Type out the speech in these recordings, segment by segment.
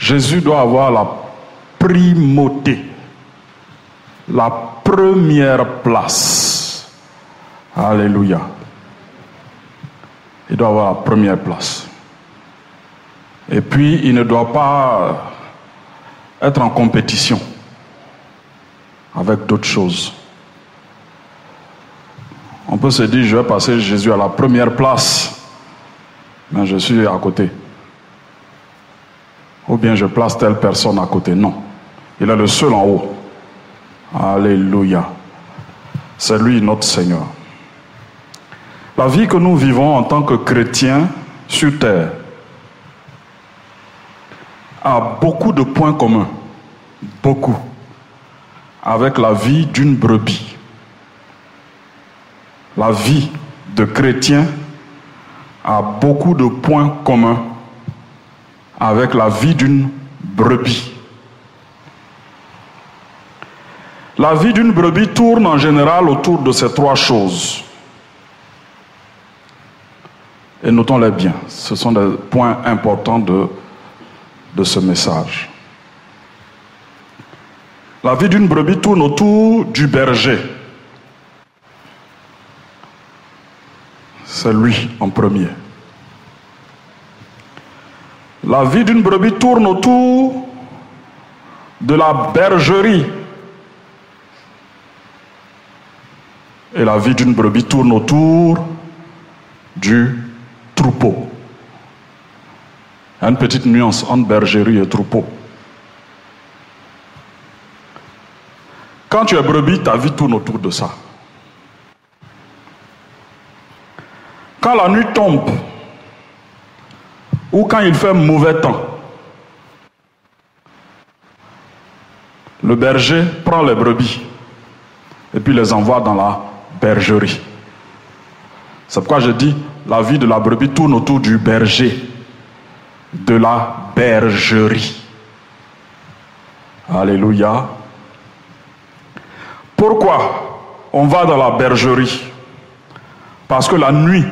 Jésus doit avoir la primauté, la première place. Alléluia. Il doit avoir la première place. Et puis, il ne doit pas être en compétition avec d'autres choses. On peut se dire, je vais passer Jésus à la première place, mais je suis à côté. Ou bien je place telle personne à côté. Non. Il est le seul en haut. Alléluia. C'est lui notre Seigneur. La vie que nous vivons en tant que chrétiens sur terre a beaucoup de points communs. Beaucoup. Avec la vie d'une brebis. La vie de chrétien a beaucoup de points communs avec la vie d'une brebis. La vie d'une brebis tourne en général autour de ces trois choses. Et notons-les bien, ce sont des points importants de ce message. La vie d'une brebis tourne autour du berger. C'est lui en premier. La vie d'une brebis tourne autour de la bergerie. Et la vie d'une brebis tourne autour du troupeau. Il y a une petite nuance entre bergerie et troupeau. Quand tu es brebis, ta vie tourne autour de ça. Quand la nuit tombe, ou quand il fait mauvais temps, le berger prend les brebis et puis les envoie dans la bergerie. C'est pourquoi je dis, la vie de la brebis tourne autour du berger, de la bergerie. Alléluia. Pourquoi on va dans la bergerie? Parce que la nuit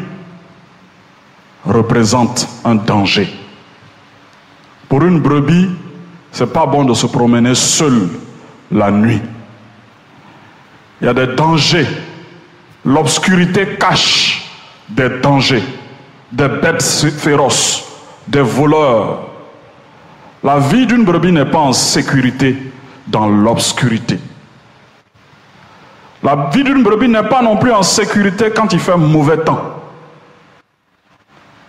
représente un danger. Pour une brebis, c'est pas bon de se promener seul la nuit. Il y a des dangers. L'obscurité cache des dangers, des bêtes féroces, des voleurs. La vie d'une brebis n'est pas en sécurité dans l'obscurité. La vie d'une brebis n'est pas non plus en sécurité quand il fait mauvais temps.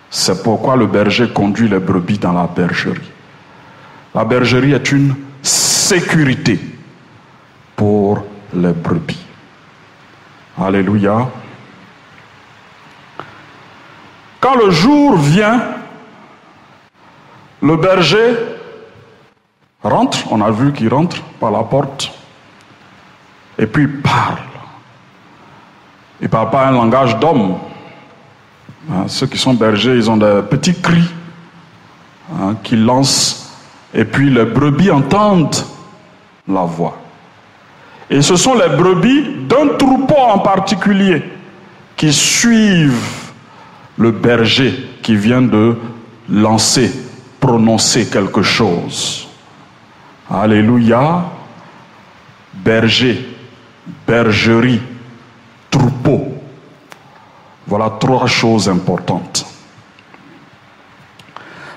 C'est pourquoi le berger conduit les brebis dans la bergerie. La bergerie est une sécurité pour les brebis. Alléluia. Quand le jour vient, le berger rentre, on a vu qu'il rentre par la porte, et puis il parle. Il ne parle pas un langage d'homme. Ceux qui sont bergers, ils ont des petits cris qu'ils lancent, et puis les brebis entendent la voix. Et ce sont les brebis d'un troupeau en particulier qui suivent le berger qui vient de lancer, prononcer quelque chose. Alléluia. Berger, bergerie, troupeau. Voilà trois choses importantes.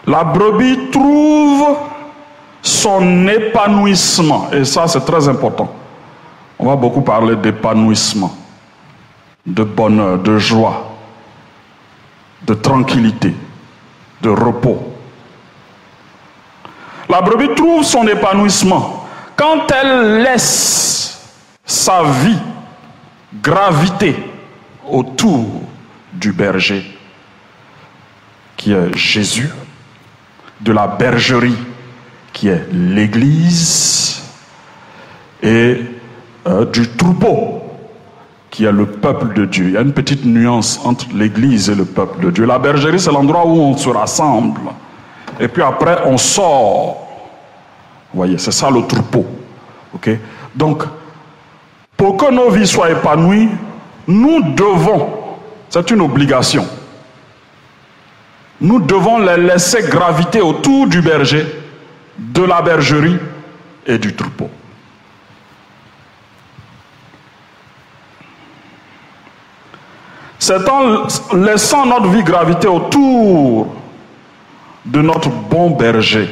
La brebis trouve son épanouissement, et ça c'est très important. On va beaucoup parler d'épanouissement, de bonheur, de joie, de tranquillité, de repos. La brebis trouve son épanouissement quand elle laisse sa vie graviter autour du berger, qui est Jésus, de la bergerie, qui est l'Église, et du troupeau, qui est le peuple de Dieu. Il y a une petite nuance entre l'Église et le peuple de Dieu. La bergerie, c'est l'endroit où on se rassemble. Et puis après, on sort. Vous voyez, c'est ça le troupeau. Okay? Donc, pour que nos vies soient épanouies, nous devons, c'est une obligation, nous devons les laisser graviter autour du berger de la bergerie et du troupeau. C'est en laissant notre vie graviter autour de notre bon berger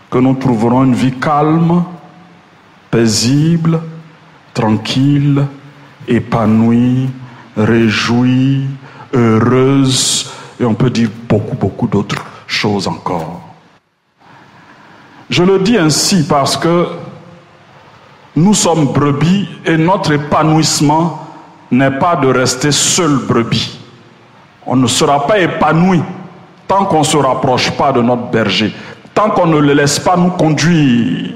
que nous trouverons une vie calme, paisible, tranquille, épanouie, réjouie, heureuse, et on peut dire beaucoup d'autres choses encore. Je le dis ainsi parce que nous sommes brebis et notre épanouissement n'est pas de rester seul brebis. On ne sera pas épanoui tant qu'on ne se rapproche pas de notre berger, tant qu'on ne le laisse pas nous conduire.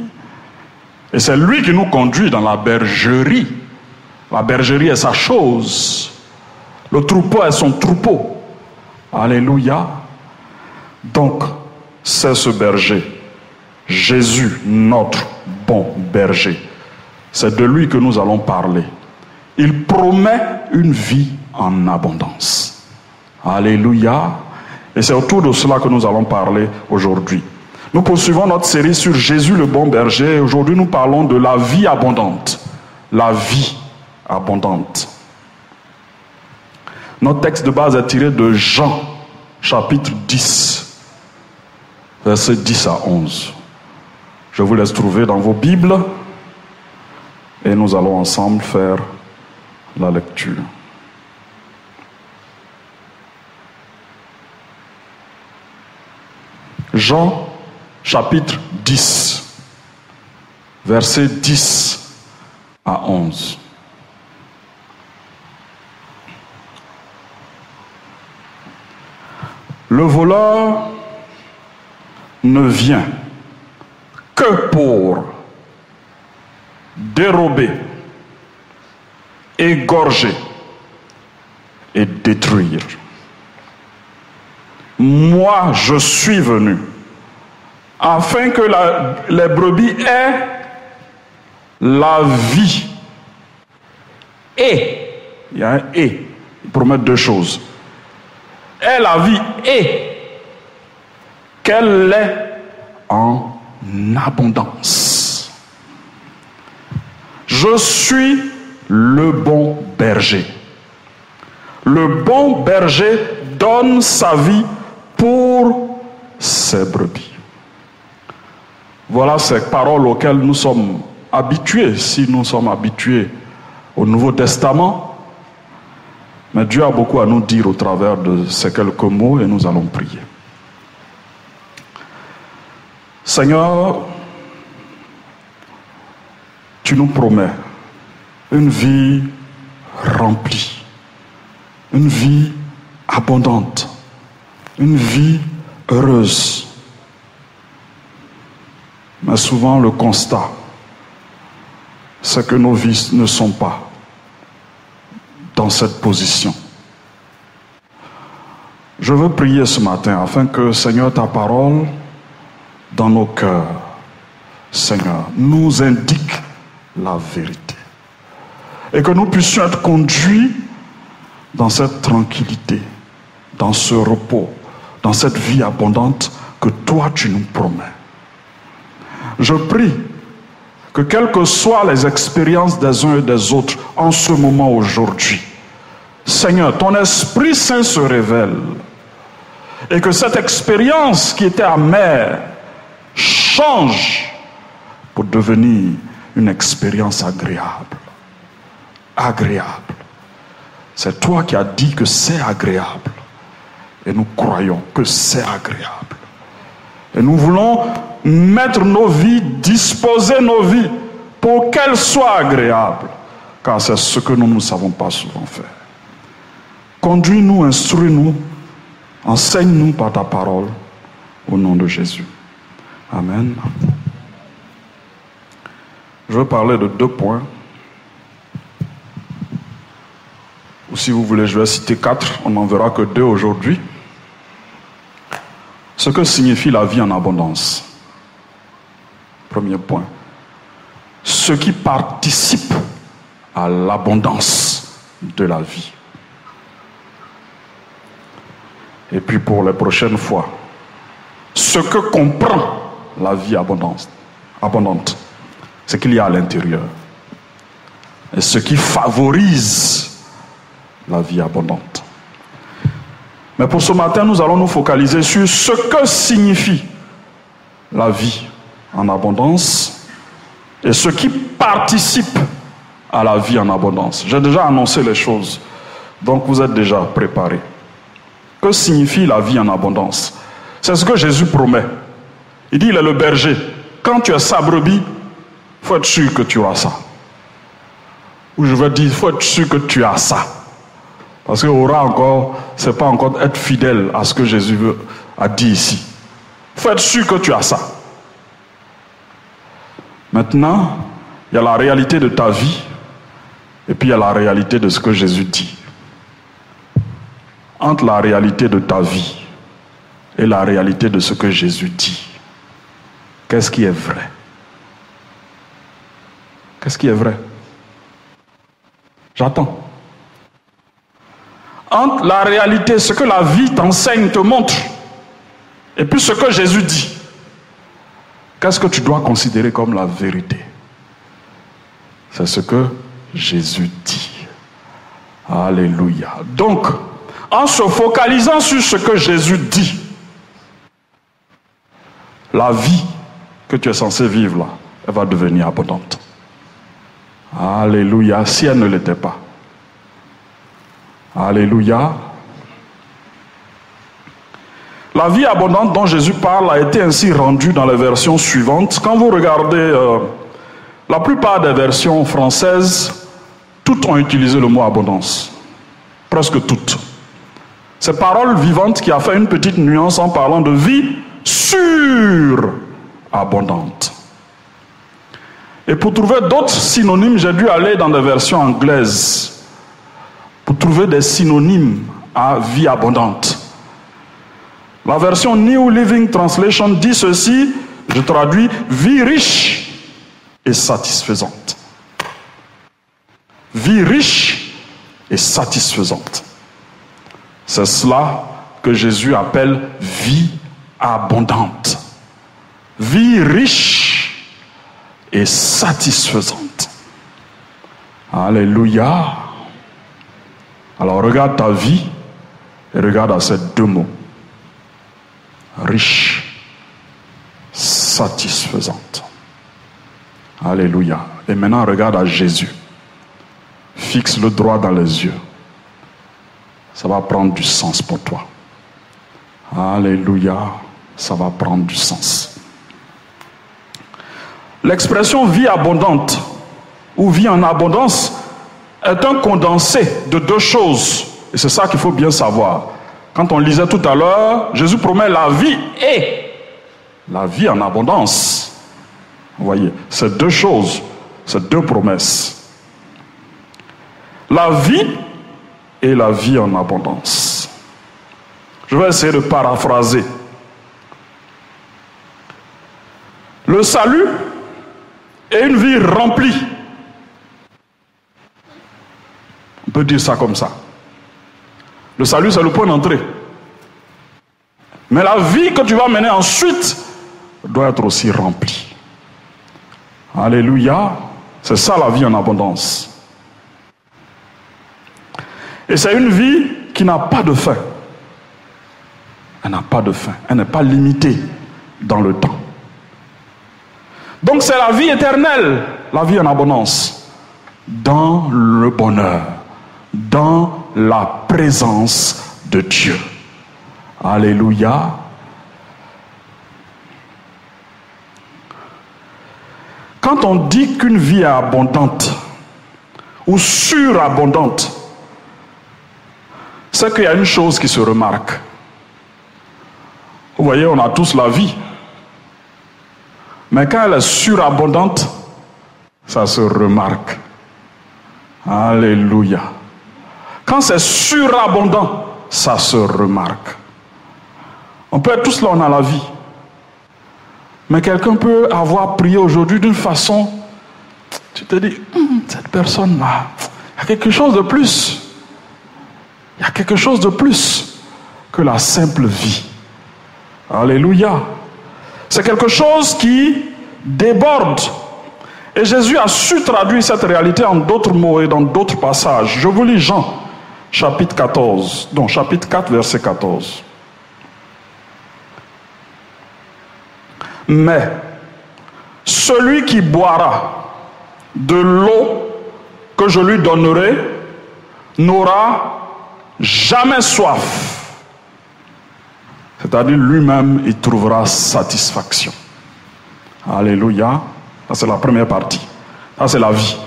Et c'est lui qui nous conduit dans la bergerie. La bergerie est sa chose. Le troupeau est son troupeau. Alléluia. Donc, c'est ce berger. Jésus, notre bon berger. C'est de lui que nous allons parler. Il promet une vie en abondance. Alléluia. Et c'est autour de cela que nous allons parler aujourd'hui. Nous poursuivons notre série sur Jésus le bon berger. Et aujourd'hui, nous parlons de la vie abondante. La vie abondante. Notre texte de base est tiré de Jean, chapitre 10, versets 10 à 11. Je vous laisse trouver dans vos Bibles et nous allons ensemble faire la lecture. Jean, chapitre 10, versets 10 à 11. Le voleur ne vient que pour dérober, égorger et détruire. Moi, je suis venu afin que les brebis aient la vie. Et, il y a un et, il promet deux choses. Aient la vie et qu'elle l'ait en abondance. Je suis le bon berger. Le bon berger donne sa vie pour ses brebis. Voilà ces paroles auxquelles nous sommes habitués, si nous sommes habitués au Nouveau Testament. Mais Dieu a beaucoup à nous dire au travers de ces quelques mots et nous allons prier. Seigneur, tu nous promets une vie remplie, une vie abondante, une vie heureuse. Mais souvent le constat, c'est que nos vies ne sont pas dans cette position. Je veux prier ce matin afin que, Seigneur, ta parole dans nos cœurs, Seigneur, nous indique la vérité. Et que nous puissions être conduits dans cette tranquillité, dans ce repos, dans cette vie abondante que toi tu nous promets. Je prie que quelles que soient les expériences des uns et des autres en ce moment aujourd'hui, Seigneur, ton Esprit Saint se révèle et que cette expérience qui était amère change pour devenir une expérience agréable. Agréable. C'est toi qui as dit que c'est agréable. Et nous croyons que c'est agréable. Et nous voulons mettre nos vies, disposer nos vies pour qu'elles soient agréables. Car c'est ce que nous ne savons pas souvent faire. Conduis-nous, instruis-nous, enseigne-nous par ta parole. Au nom de Jésus. Amen. Je veux parler de 2 points. Ou si vous voulez, je vais citer 4. On n'en verra que 2 aujourd'hui. Ce que signifie la vie en abondance. Premier point. Ce qui participe à l'abondance de la vie. Et puis pour les prochaines fois, ce que comprend la vie abondante, ce qu'il y a à l'intérieur. Et ce qui favorise la vie abondante. Mais pour ce matin, nous allons nous focaliser sur ce que signifie la vie en abondance et ce qui participe à la vie en abondance. J'ai déjà annoncé les choses, donc vous êtes déjà préparés. Que signifie la vie en abondance? C'est ce que Jésus promet. Il dit, il est le berger. Quand tu as sa brebis, il faut être sûr que tu auras ça. Ou je veux dire, il faut être sûr que tu as ça. Parce que aura encore, c'est pas encore être fidèle à ce que Jésus a dit ici. Il faut être sûr que tu as ça. Maintenant, il y a la réalité de ta vie, et puis il y a la réalité de ce que Jésus dit. Entre la réalité de ta vie et la réalité de ce que Jésus dit, qu'est-ce qui est vrai? Qu'est-ce qui est vrai? J'attends. Entre la réalité, ce que la vie t'enseigne, te montre, et puis ce que Jésus dit, qu'est-ce que tu dois considérer comme la vérité? C'est ce que Jésus dit. Alléluia. Donc, en se focalisant sur ce que Jésus dit, la vie que tu es censé vivre là, elle va devenir abondante. Alléluia, si elle ne l'était pas. Alléluia. La vie abondante dont Jésus parle a été ainsi rendue dans les versions suivantes. Quand vous regardez la plupart des versions françaises, toutes ont utilisé le mot abondance. Presque toutes. C'est Parole vivante qui a fait une petite nuance en parlant de vie surabondante. Et pour trouver d'autres synonymes, j'ai dû aller dans des versions anglaises pour trouver des synonymes à vie abondante. La version New Living Translation dit ceci, je traduis, vie riche et satisfaisante. Vie riche et satisfaisante. C'est cela que Jésus appelle vie abondante. Vie riche et satisfaisante. Alléluia. Alors regarde ta vie et regarde à ces deux mots. Riche, satisfaisante. Alléluia. Et maintenant regarde à Jésus. Fixe-le droit dans les yeux. Ça va prendre du sens pour toi. Alléluia. Ça va prendre du sens. L'expression vie abondante ou vie en abondance est un condensé de deux choses. Et c'est ça qu'il faut bien savoir. Quand on lisait tout à l'heure, Jésus promet la vie et la vie en abondance. Vous voyez, c'est deux choses, c'est deux promesses. La vie et la vie en abondance. Je vais essayer de paraphraser. Le salut est une vie remplie. On peut dire ça comme ça. Le salut, c'est le point d'entrée. Mais la vie que tu vas mener ensuite doit être aussi remplie. Alléluia. C'est ça la vie en abondance. Et c'est une vie qui n'a pas de fin. Elle n'a pas de fin. Elle n'est pas limitée dans le temps. Donc c'est la vie éternelle, la vie en abondance. Dans le bonheur. Dans la présence de Dieu. Alléluia. Quand on dit qu'une vie est abondante ou surabondante, c'est qu'il y a une chose qui se remarque. Vous voyez, on a tous la vie. Mais quand elle est surabondante, ça se remarque. Alléluia. Quand c'est surabondant, ça se remarque. On peut être tous là, on a la vie. Mais quelqu'un peut avoir prié aujourd'hui d'une façon, tu te dis, cette personne-là, il y a quelque chose de plus. Il y a quelque chose de plus que la simple vie. Alléluia. C'est quelque chose qui déborde. Et Jésus a su traduire cette réalité en d'autres mots et dans d'autres passages. Je vous lis Jean, chapitre 14, donc chapitre 4, verset 14. Mais celui qui boira de l'eau que je lui donnerai n'aura jamais soif. C'est-à-dire lui-même, il trouvera satisfaction. Alléluia. Ça, c'est la première partie. Ça, c'est la vie.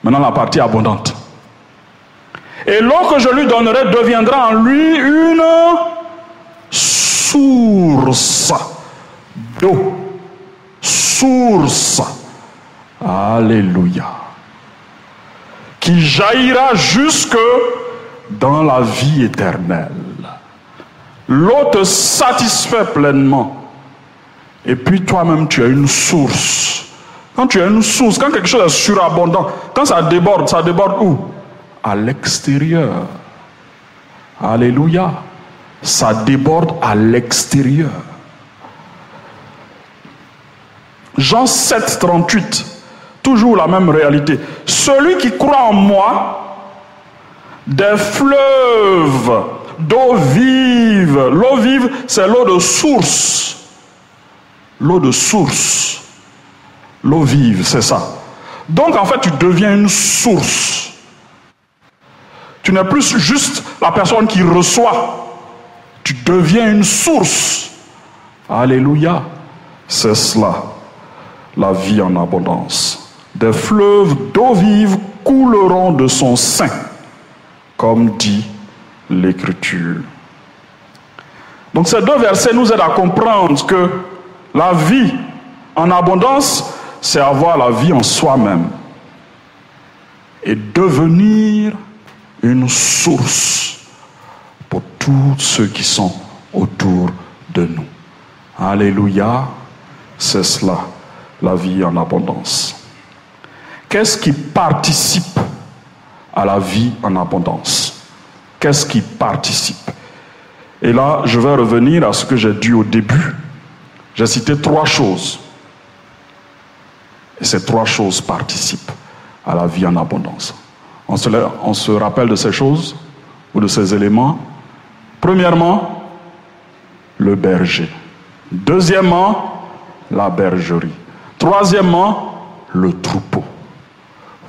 Maintenant, la partie abondante. Et l'eau que je lui donnerai deviendra en lui une source d'eau. Source. Alléluia. Qui jaillira jusque dans la vie éternelle. L'eau te satisfait pleinement. Et puis toi-même, tu as une source. Quand tu as une source, quand quelque chose est surabondant, quand ça déborde où? À l'extérieur. Alléluia. Ça déborde à l'extérieur. Jean 7, 38. Toujours la même réalité. Celui qui croit en moi, des fleuves d'eau vive. L'eau vive, c'est l'eau de source. L'eau de source. L'eau vive, c'est ça. Donc en fait, tu deviens une source. Tu n'es plus juste la personne qui reçoit. Tu deviens une source. Alléluia. C'est cela, la vie en abondance. Des fleuves d'eau vive couleront de son sein, comme dit l'Écriture. Donc ces deux versets nous aident à comprendre que la vie en abondance, c'est avoir la vie en soi-même et devenir une source pour tous ceux qui sont autour de nous. Alléluia, c'est cela, la vie en abondance. Qu'est-ce qui participe à la vie en abondance? Qu'est-ce qui participe? Et là, je vais revenir à ce que j'ai dit au début. J'ai cité 3 choses. Et ces 3 choses participent à la vie en abondance. On se rappelle de ces choses ou de ces éléments. Premièrement, le berger. Deuxièmement, la bergerie. Troisièmement, le troupeau.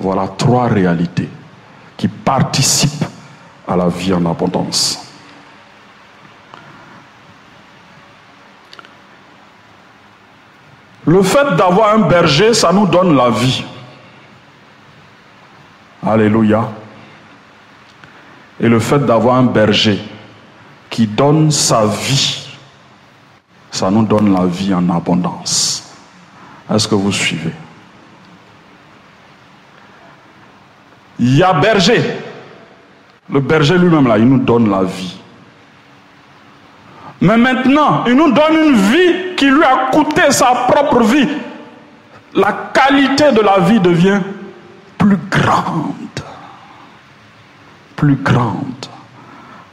Voilà 3 réalités qui participent à la vie en abondance. Le fait d'avoir un berger, ça nous donne la vie. Alléluia. Et le fait d'avoir un berger qui donne sa vie, ça nous donne la vie en abondance. Est-ce que vous suivez? Il y a berger. Le berger lui-même, là, il nous donne la vie. Mais maintenant, il nous donne une vie qui lui a coûté sa propre vie. La qualité de la vie devient plus grande. Plus grande.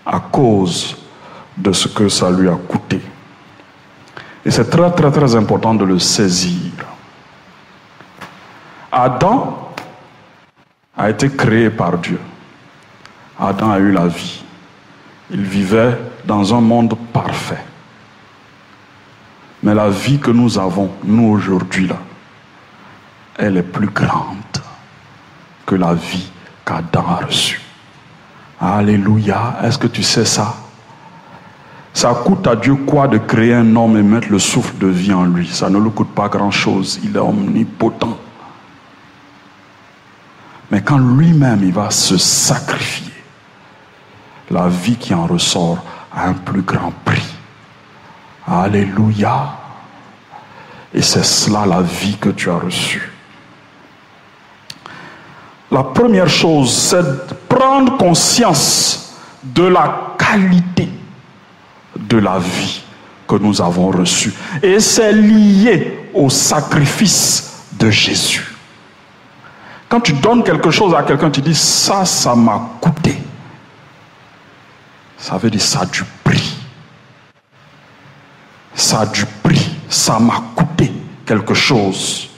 À cause de ce que ça lui a coûté. Et c'est très, très, très important de le saisir. Adam a été créé par Dieu. Adam a eu la vie. Il vivait dans un monde parfait. Mais la vie que nous avons, nous aujourd'hui là, elle est plus grande que la vie qu'Adam a reçue. Alléluia. Est-ce que tu sais ça? Ça coûte à Dieu quoi de créer un homme et mettre le souffle de vie en lui? Ça ne lui coûte pas grand-chose. Il est omnipotent. Mais quand lui-même il va se sacrifier, la vie qui en ressort a un plus grand prix. Alléluia. Et c'est cela la vie que tu as reçue. La première chose, c'est de prendre conscience de la qualité de la vie que nous avons reçue. Et c'est lié au sacrifice de Jésus. Quand tu donnes quelque chose à quelqu'un, tu dis ça, ça m'a coûté. Ça veut dire ça a du prix. Ça a du prix. ça m'a coûté quelque chose.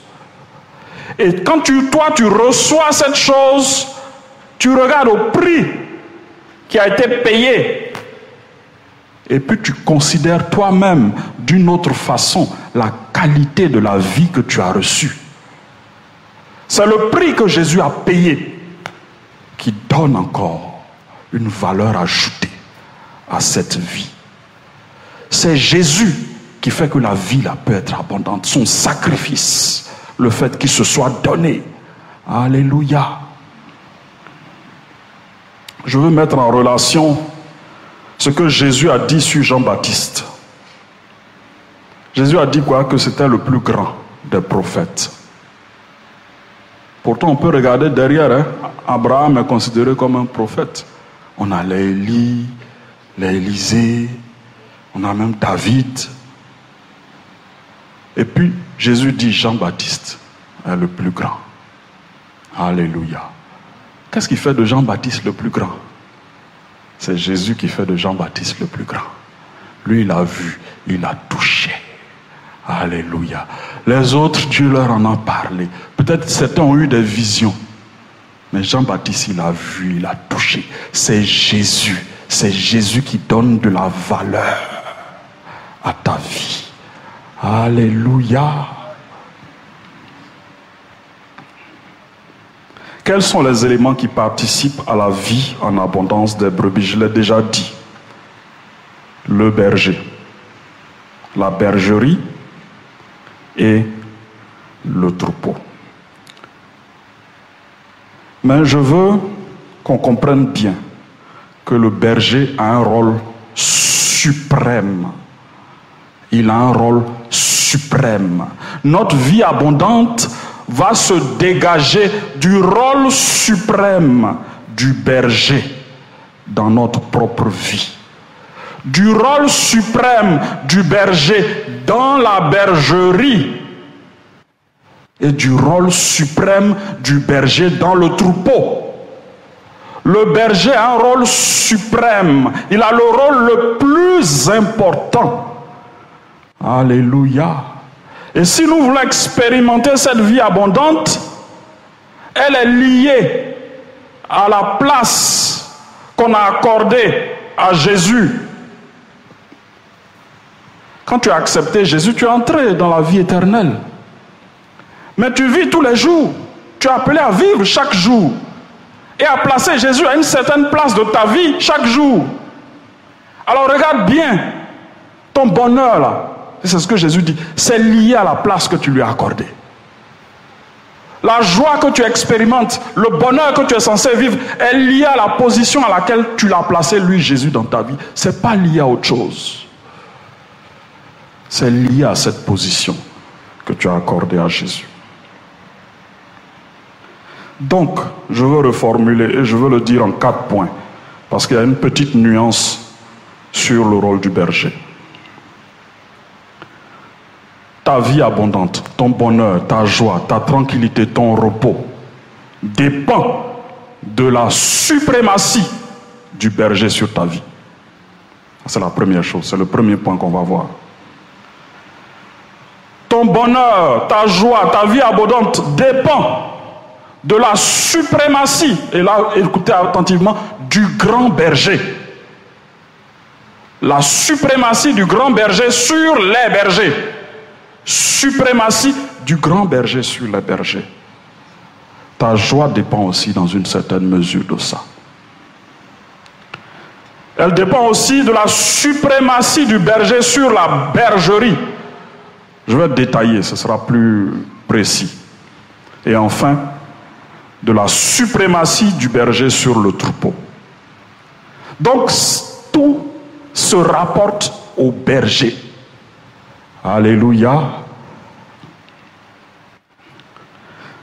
Et quand toi tu reçois cette chose, tu regardes au prix qui a été payé. Et puis tu considères toi-même d'une autre façon la qualité de la vie que tu as reçue. C'est le prix que Jésus a payé qui donne encore une valeur ajoutée à cette vie. C'est Jésus qui fait que la vie là peut être abondante. Son sacrifice, le fait qu'il se soit donné. Alléluia. Je veux mettre en relation ce que Jésus a dit sur Jean-Baptiste. Jésus a dit quoi? Que c'était le plus grand des prophètes. Pourtant, on peut regarder derrière. Abraham est considéré comme un prophète. On a les Élie, les Élisée, on a même David. Et puis, Jésus dit Jean-Baptiste est le plus grand. Alléluia. Qu'est-ce qui fait de Jean-Baptiste le plus grand? C'est Jésus qui fait de Jean-Baptiste le plus grand. Lui, il a vu, il a touché. Alléluia. Les autres, Dieu leur en a parlé. Peut-être certains ont eu des visions. Mais Jean-Baptiste, il a vu, il a touché. C'est Jésus. C'est Jésus qui donne de la valeur à ta vie. Alléluia. Quels sont les éléments qui participent à la vie en abondance des brebis? Je l'ai déjà dit. Le berger, la bergerie et le troupeau. Mais je veux qu'on comprenne bien que le berger a un rôle suprême. Il a un rôle suprême. Notre vie abondante va se dégager du rôle suprême du berger dans notre propre vie. Du rôle suprême du berger dans la bergerie et du rôle suprême du berger dans le troupeau. Le berger a un rôle suprême. Il a le rôle le plus important. Alléluia. Et si nous voulons expérimenter cette vie abondante, elle est liée à la place qu'on a accordée à Jésus. Quand tu as accepté Jésus, tu es entré dans la vie éternelle. Mais tu vis tous les jours. Tu es appelé à vivre chaque jour. Et à placer Jésus à une certaine place de ta vie chaque jour. Alors regarde bien ton bonheur là. C'est ce que Jésus dit. C'est lié à la place que tu lui as accordée. La joie que tu expérimentes, le bonheur que tu es censé vivre est lié à la position à laquelle tu l'as placé, lui, Jésus, dans ta vie. Ce n'est pas lié à autre chose. C'est lié à cette position que tu as accordée à Jésus. Donc, je veux reformuler et je veux le dire en 4 points, parce qu'il y a une petite nuance sur le rôle du berger. Ta vie abondante, ton bonheur, ta joie, ta tranquillité, ton repos dépend de la suprématie du berger sur ta vie. C'est la première chose, c'est le premier point qu'on va voir. Ton bonheur, ta joie, ta vie abondante dépend de la suprématie, et là, écoutez attentivement, du grand berger. La suprématie du grand berger sur les bergers. Suprématie du grand berger sur les bergers. Ta joie dépend aussi dans une certaine mesure de ça. Elle dépend aussi de la suprématie du berger sur la bergerie. Je vais détailler, ce sera plus précis. Et enfin, de la suprématie du berger sur le troupeau. Donc, tout se rapporte au berger. Alléluia.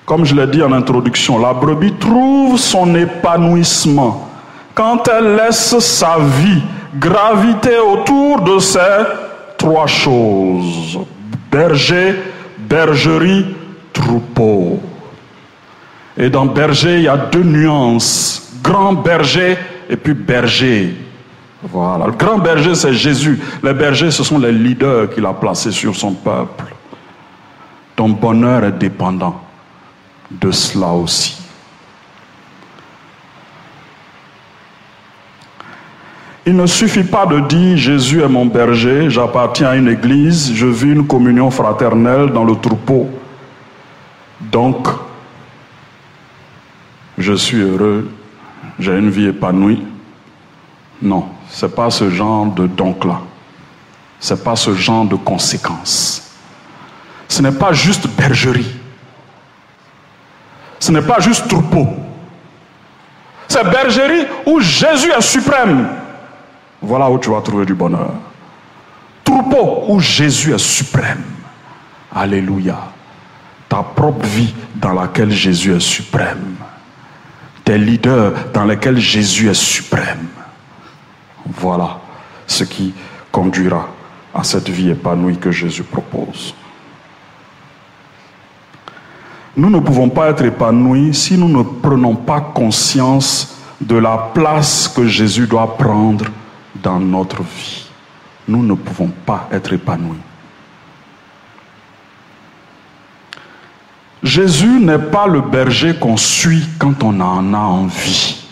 Comme je l'ai dit en introduction, la brebis trouve son épanouissement quand elle laisse sa vie graviter autour de ces 3 choses. Berger, bergerie, troupeau. Et dans berger, il y a 2 nuances. Grand berger et puis berger. Voilà. Le grand berger, c'est Jésus. Les bergers, ce sont les leaders qu'il a placés sur son peuple. Ton bonheur est dépendant de cela aussi. Il ne suffit pas de dire « Jésus est mon berger, j'appartiens à une église, je vis une communion fraternelle dans le troupeau. Donc, je suis heureux, j'ai une vie épanouie. » Non, ce n'est pas ce genre de donc-là. Ce n'est pas ce genre de conséquences. Ce n'est pas juste bergerie. Ce n'est pas juste troupeau. C'est bergerie où Jésus est suprême. Voilà où tu vas trouver du bonheur. Troupeau où Jésus est suprême. Alléluia. Ta propre vie dans laquelle Jésus est suprême. Tes leaders dans lesquels Jésus est suprême. Voilà ce qui conduira à cette vie épanouie que Jésus propose. Nous ne pouvons pas être épanouis si nous ne prenons pas conscience de la place que Jésus doit prendre dans notre vie. Nous ne pouvons pas être épanouis. Jésus n'est pas le berger qu'on suit quand on en a envie.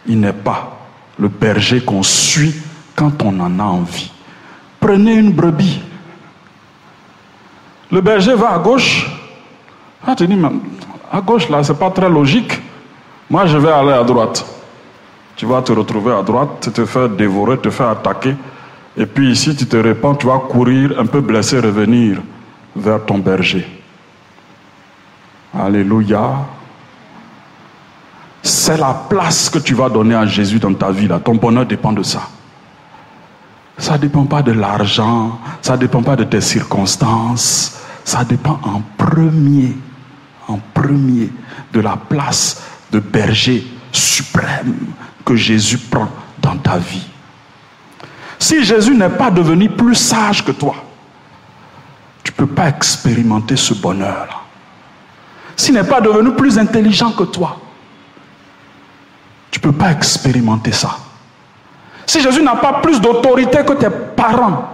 Il n'est pas le berger qu'on suit quand on en a envie. Prenez une brebis. Le berger va à gauche. Ah, tu dis, à gauche là, c'est pas très logique. Moi, je vais aller à droite. Tu vas te retrouver à droite, te faire dévorer, te faire attaquer. Et puis ici, tu te répands, tu vas courir, un peu blessé, revenir vers ton berger. Alléluia. C'est la place que tu vas donner à Jésus dans ta vie là. Ton bonheur dépend de ça. Ça ne dépend pas de l'argent, ça ne dépend pas de tes circonstances. Ça dépend en premier de la place de berger suprême que Jésus prend dans ta vie. Si Jésus n'est pas devenu plus sage que toi, tu ne peux pas expérimenter ce bonheur-là. S'il n'est pas devenu plus intelligent que toi, tu ne peux pas expérimenter ça. Si Jésus n'a pas plus d'autorité que tes parents,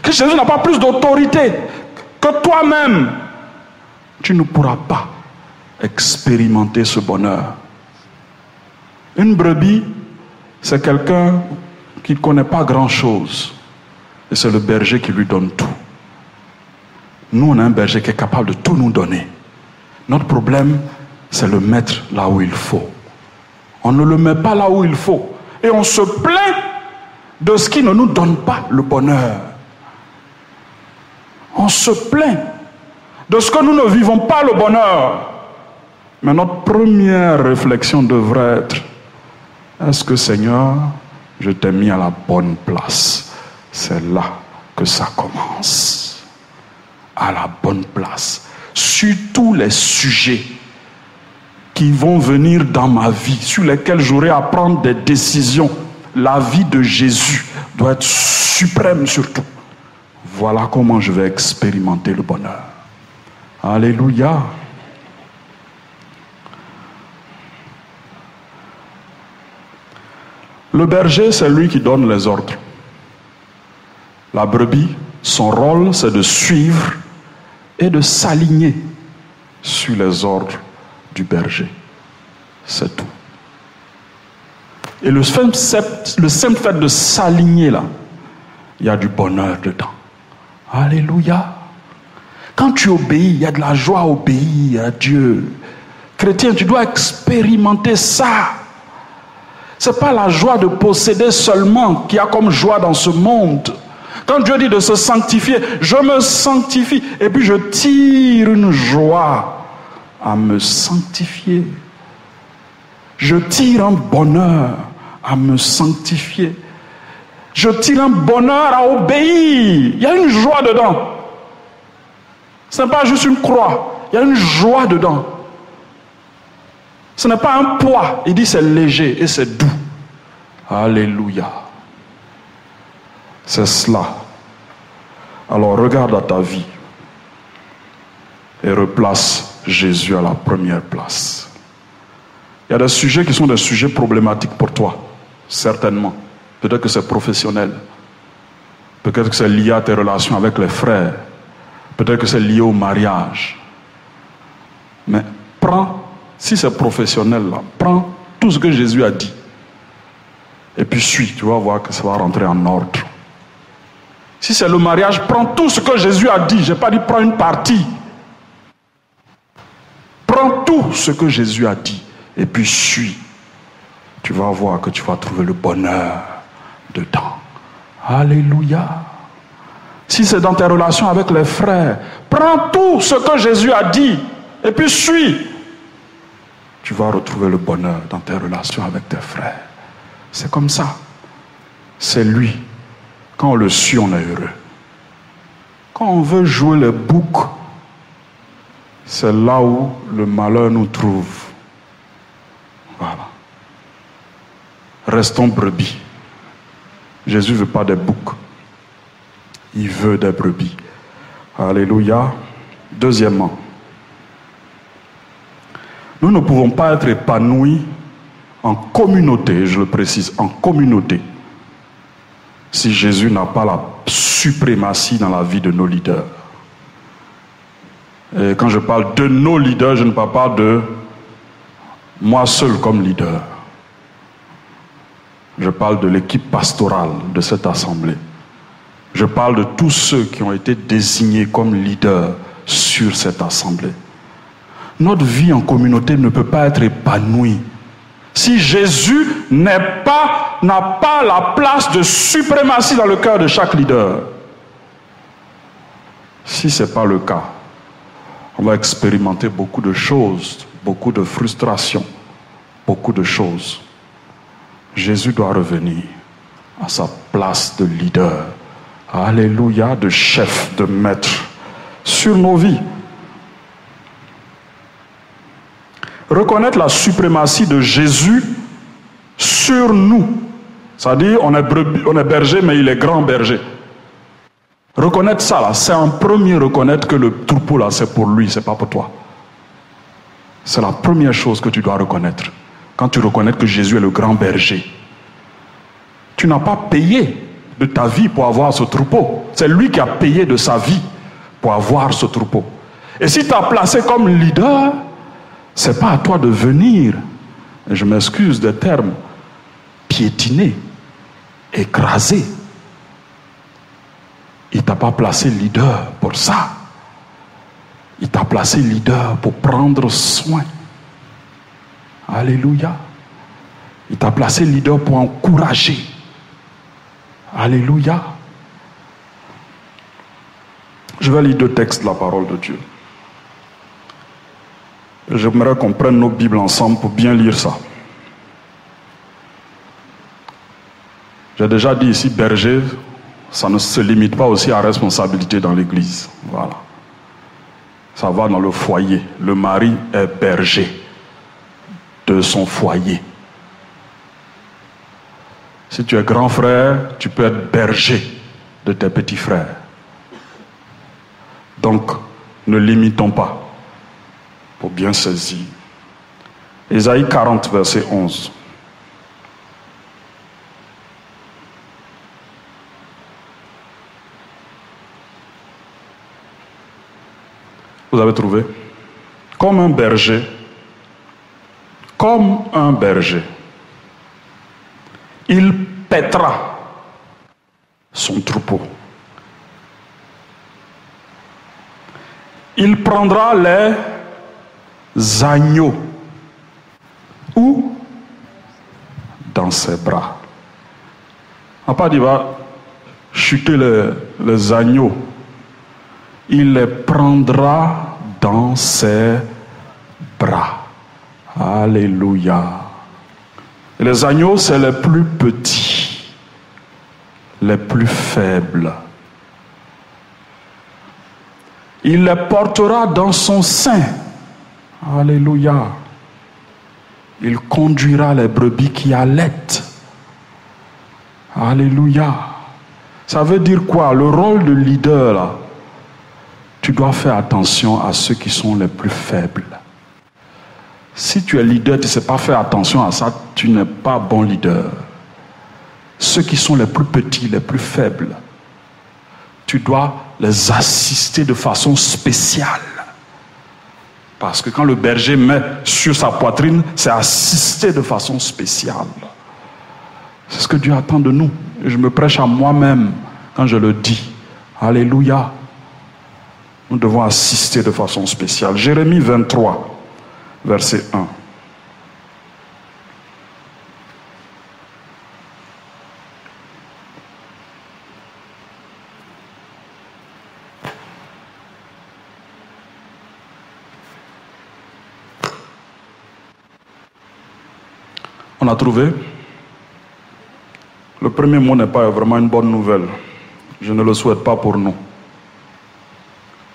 que Jésus n'a pas plus d'autorité que toi-même, tu ne pourras pas expérimenter ce bonheur. Une brebis, c'est quelqu'un qui ne connaît pas grand-chose. Et c'est le berger qui lui donne tout. Nous, on a un berger qui est capable de tout nous donner. Notre problème, c'est le mettre là où il faut. On ne le met pas là où il faut. Et on se plaint de ce qui ne nous donne pas le bonheur. On se plaint de ce que nous ne vivons pas le bonheur. Mais notre première réflexion devrait être: est-ce que, Seigneur, je t'ai mis à la bonne place? C'est là que ça commence. À la bonne place. Sur tous les sujets qui vont venir dans ma vie, sur lesquels j'aurai à prendre des décisions, la vie de Jésus doit être suprême surtout. Voilà comment je vais expérimenter le bonheur. Alléluia. Le berger, c'est lui qui donne les ordres. La brebis, son rôle, c'est de suivre et de s'aligner sur les ordres du berger. C'est tout. Et le simple fait de s'aligner là, il y a du bonheur dedans. Alléluia. Quand tu obéis, il y a de la joie à obéir à Dieu. Chrétien, tu dois expérimenter ça. Ce n'est pas la joie de posséder seulement qu'il y a comme joie dans ce monde. Quand Dieu dit de se sanctifier, je me sanctifie et puis je tire une joie à me sanctifier. Je tire un bonheur à me sanctifier. Je tire un bonheur à obéir. Il y a une joie dedans. Ce n'est pas juste une croix. Il y a une joie dedans. Ce n'est pas un poids. Il dit c'est léger et c'est doux. Alléluia. C'est cela. Alors regarde à ta vie et replace Jésus à la première place. Il y a des sujets qui sont des sujets problématiques pour toi, certainement. Peut-être que c'est professionnel. Peut-être que c'est lié à tes relations avec les frères. Peut-être que c'est lié au mariage. Mais prends, si c'est professionnel, là, prends tout ce que Jésus a dit. Et puis suis, tu vas voir que ça va rentrer en ordre. Si c'est le mariage, prends tout ce que Jésus a dit. Je n'ai pas dit prends une partie. Prends tout ce que Jésus a dit. Et puis suis. Tu vas voir que tu vas trouver le bonheur dedans. Alléluia. Si c'est dans tes relations avec les frères, prends tout ce que Jésus a dit. Et puis suis. Tu vas retrouver le bonheur dans tes relations avec tes frères. C'est comme ça. C'est lui. Quand on le suit, on est heureux. Quand on veut jouer les boucs, c'est là où le malheur nous trouve. Voilà. Restons brebis. Jésus ne veut pas des boucs. Il veut des brebis. Alléluia. Deuxièmement, nous ne pouvons pas être épanouis en communauté, je le précise, en communauté, si Jésus n'a pas la suprématie dans la vie de nos leaders. Et quand je parle de nos leaders, je ne parle pas de moi seul comme leader. Je parle de l'équipe pastorale de cette assemblée. Je parle de tous ceux qui ont été désignés comme leaders sur cette assemblée. Notre vie en communauté ne peut pas être épanouie si Jésus n'a pas la place de suprématie dans le cœur de chaque leader. Si ce n'est pas le cas, on va expérimenter beaucoup de choses, beaucoup de frustrations, beaucoup de choses. Jésus doit revenir à sa place de leader, alléluia, de chef, de maître sur nos vies. Reconnaître la suprématie de Jésus sur nous. C'est-à-dire, on est berger, mais il est grand berger. Reconnaître ça, là, c'est en premier reconnaître que le troupeau, là, c'est pour lui, c'est pas pour toi. C'est la première chose que tu dois reconnaître. Quand tu reconnais que Jésus est le grand berger. Tu n'as pas payé de ta vie pour avoir ce troupeau. C'est lui qui a payé de sa vie pour avoir ce troupeau. Et si tu as placé comme leader, c'est pas à toi de venir, et je m'excuse des termes, piétiner, écraser. Il t'a pas placé leader pour ça. Il t'a placé leader pour prendre soin. Alléluia. Il t'a placé leader pour encourager. Alléluia. Je vais lire 2 textes de la parole de Dieu. J'aimerais qu'on prenne nos Bibles ensemble pour bien lire ça. J'ai déjà dit ici, berger, ça ne se limite pas aussi à la responsabilité dans l'église. Voilà. Ça va dans le foyer. Le mari est berger de son foyer. Si tu es grand frère, tu peux être berger de tes petits frères. Donc, ne limitons pas. Pour bien saisir. Ésaïe 40, verset 11. Vous avez trouvé? Comme un berger, il paîtra son troupeau. Il prendra les agneaux. Où? Dans ses bras. On pas dit, il va chuter les agneaux. Il les prendra dans ses bras. Alléluia. Et les agneaux, c'est les plus petits, les plus faibles. Il les portera dans son sein. Alléluia. Il conduira les brebis qui allaitent. Alléluia. Ça veut dire quoi? Le rôle de leader, là, tu dois faire attention à ceux qui sont les plus faibles. Si tu es leader, tu ne sais pas faire attention à ça, tu n'es pas bon leader. Ceux qui sont les plus petits, les plus faibles, tu dois les assister de façon spéciale. Parce que quand le berger met sur sa poitrine, c'est assister de façon spéciale. C'est ce que Dieu attend de nous. Et je me prêche à moi-même quand je le dis. Alléluia. Nous devons assister de façon spéciale. Jérémie 23, verset 1. On a trouvé? Le premier mot n'est pas vraiment une bonne nouvelle. Je ne le souhaite pas pour nous.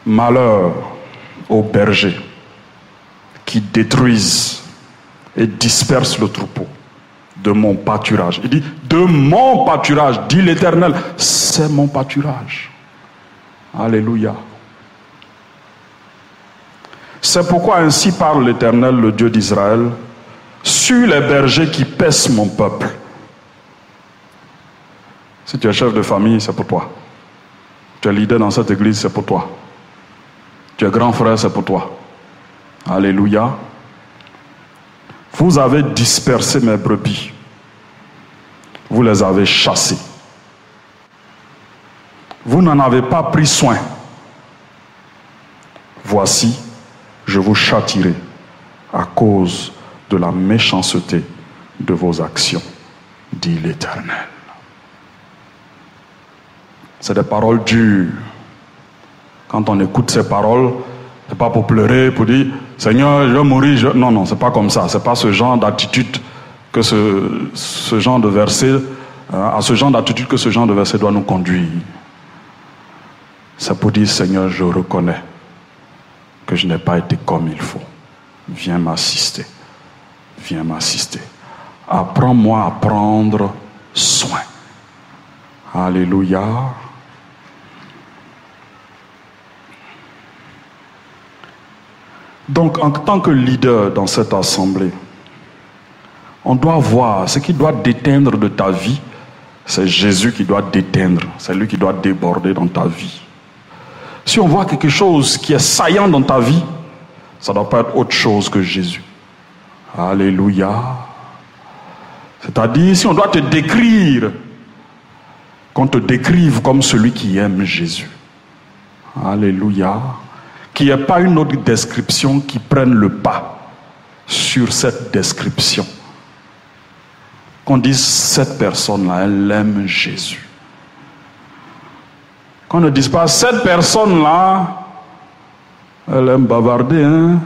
Malheur aux bergers qui détruisent et dispersent le troupeau de mon pâturage. Il dit, de mon pâturage, dit l'Éternel, c'est mon pâturage. Alléluia. C'est pourquoi ainsi parle l'Éternel, le Dieu d'Israël, sur les bergers qui paissent mon peuple. Si tu es chef de famille, c'est pour toi. Tu es leader dans cette église, c'est pour toi. Tu es grand frère, c'est pour toi. Alléluia. Vous avez dispersé mes brebis. Vous les avez chassées. Vous n'en avez pas pris soin. Voici, je vous châtierai à cause de la méchanceté de vos actions, dit l'Éternel. C'est des paroles dures. Quand on écoute ces paroles, ce n'est pas pour pleurer, pour dire Seigneur, je vais mourir. Non, non, ce n'est pas comme ça. Ce n'est pas ce genre d'attitude que ce genre de verset, à ce genre d'attitude que ce genre de verset doit nous conduire. C'est pour dire Seigneur, je reconnais que je n'ai pas été comme il faut. Viens m'assister. Viens m'assister. Apprends-moi à prendre soin. Alléluia. Donc, en tant que leader dans cette assemblée, on doit voir ce qui doit déteindre de ta vie. C'est Jésus qui doit déteindre. C'est lui qui doit déborder dans ta vie. Si on voit quelque chose qui est saillant dans ta vie, ça ne doit pas être autre chose que Jésus. Alléluia. C'est-à-dire, si on doit te décrire, qu'on te décrive comme celui qui aime Jésus. Alléluia. Qu'il n'y ait pas une autre description qui prenne le pas sur cette description. Qu'on dise, cette personne-là, elle aime Jésus. Qu'on ne dise pas, cette personne-là, elle aime bavarder. Hein?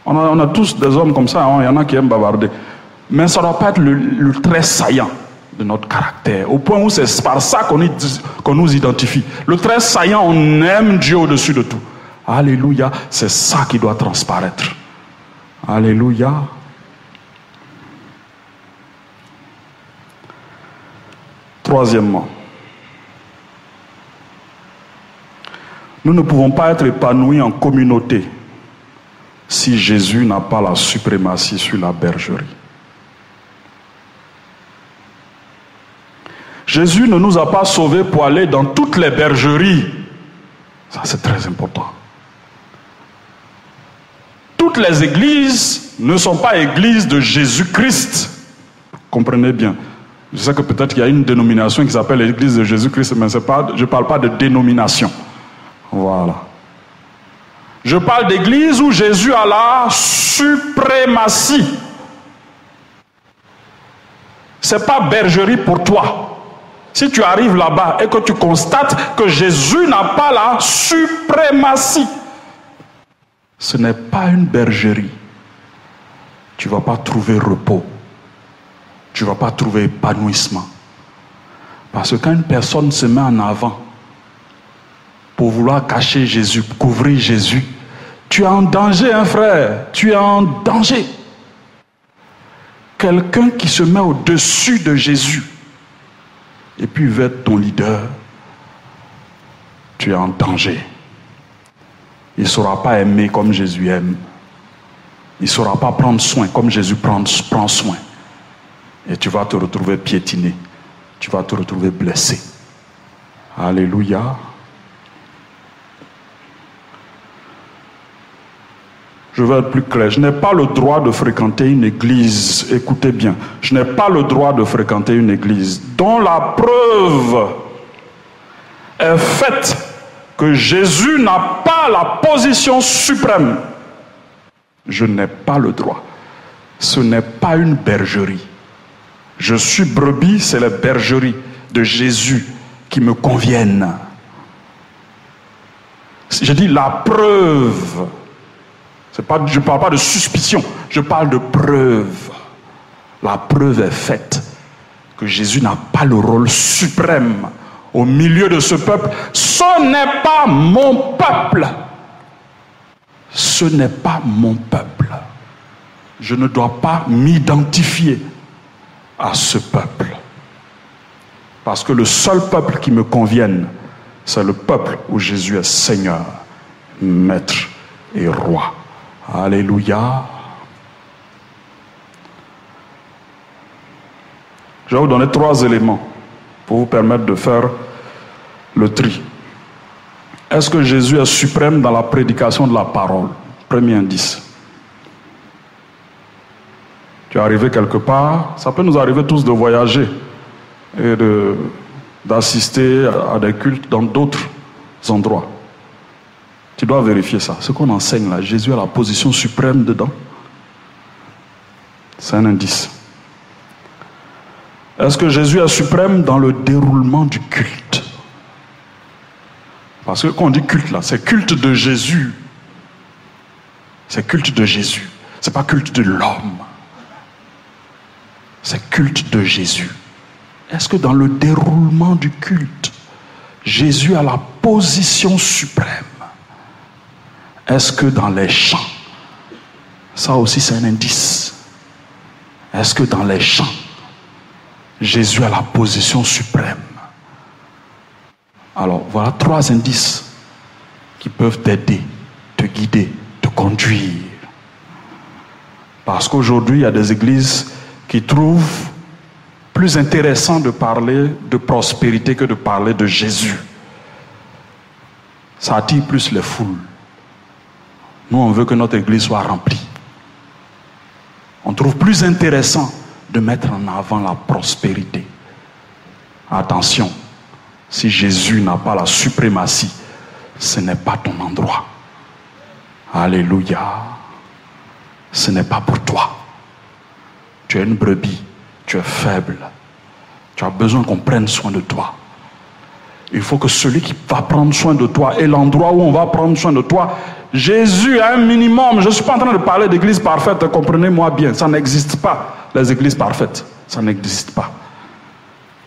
On a tous des hommes comme ça, il y en a qui aiment bavarder. Mais ça ne doit pas être le trait saillant de notre caractère, au point où c'est par ça qu'on nous identifie. Le trait saillant, on aime Dieu au-dessus de tout. Alléluia, c'est ça qui doit transparaître. Alléluia. Troisièmement, nous ne pouvons pas être épanouis en communauté si Jésus n'a pas la suprématie sur la bergerie. Jésus ne nous a pas sauvés pour aller dans toutes les bergeries. Ça, c'est très important. Toutes les églises ne sont pas églises de Jésus-Christ. Comprenez bien. Je sais que peut-être qu'il y a une dénomination qui s'appelle l'église de Jésus-Christ, mais je ne parle pas de dénomination. Voilà. Je parle d'église où Jésus a la suprématie. Ce n'est pas bergerie pour toi. Si tu arrives là-bas et que tu constates que Jésus n'a pas la suprématie, ce n'est pas une bergerie. Tu ne vas pas trouver repos. Tu ne vas pas trouver épanouissement. Parce que quand une personne se met en avant pour vouloir cacher Jésus, couvrir Jésus, tu es en danger, hein, frère. Tu es en danger. Quelqu'un qui se met au-dessus de Jésus et puis veut être ton leader, tu es en danger. Il ne saura pas aimer comme Jésus aime. il ne saura pas prendre soin comme Jésus prend soin. Et tu vas te retrouver piétiné. Tu vas te retrouver blessé. Alléluia. Je vais être plus clair. Je n'ai pas le droit de fréquenter une église. Écoutez bien. Je n'ai pas le droit de fréquenter une église dont la preuve est faite que Jésus n'a pas la position suprême. Je n'ai pas le droit. Ce n'est pas une bergerie. Je suis brebis, c'est les bergeries de Jésus qui me conviennent. Je dis la preuve. Je ne parle pas de suspicion, je parle de preuve. La preuve est faite que Jésus n'a pas le rôle suprême au milieu de ce peuple. Ce n'est pas mon peuple. Ce n'est pas mon peuple. Je ne dois pas m'identifier à ce peuple. Parce que le seul peuple qui me convienne, c'est le peuple où Jésus est Seigneur, Maître et Roi. Alléluia. Je vais vous donner 3 éléments pour vous permettre de faire le tri. Est-ce que Jésus est suprême dans la prédication de la parole? Premier indice. Tu es arrivé quelque part, ça peut nous arriver tous de voyager et d'assister à des cultes dans d'autres endroits. Tu dois vérifier ça. Ce qu'on enseigne là, Jésus a la position suprême dedans. C'est un indice. Est-ce que Jésus est suprême dans le déroulement du culte? Parce que quand on dit culte là, c'est culte de Jésus. C'est culte de Jésus. C'est pas culte de l'homme. C'est culte de Jésus. Est-ce que dans le déroulement du culte, Jésus a la position suprême? Est-ce que dans les chants, ça aussi c'est un indice. Est-ce que dans les chants, Jésus a la position suprême? Alors voilà 3 indices qui peuvent t'aider, te guider, te conduire. Parce qu'aujourd'hui, il y a des églises qui trouvent plus intéressant de parler de prospérité que de parler de Jésus. Ça attire plus les foules. Nous, on veut que notre église soit remplie. On trouve plus intéressant de mettre en avant la prospérité. Attention, si Jésus n'a pas la suprématie, ce n'est pas ton endroit. Alléluia. Ce n'est pas pour toi. Tu es une brebis, tu es faible. Tu as besoin qu'on prenne soin de toi. Il faut que celui qui va prendre soin de toi et l'endroit où on va prendre soin de toi, Jésus a un minimum. Je ne suis pas en train de parler d'église parfaite, comprenez-moi bien. Ça n'existe pas, les églises parfaites. Ça n'existe pas.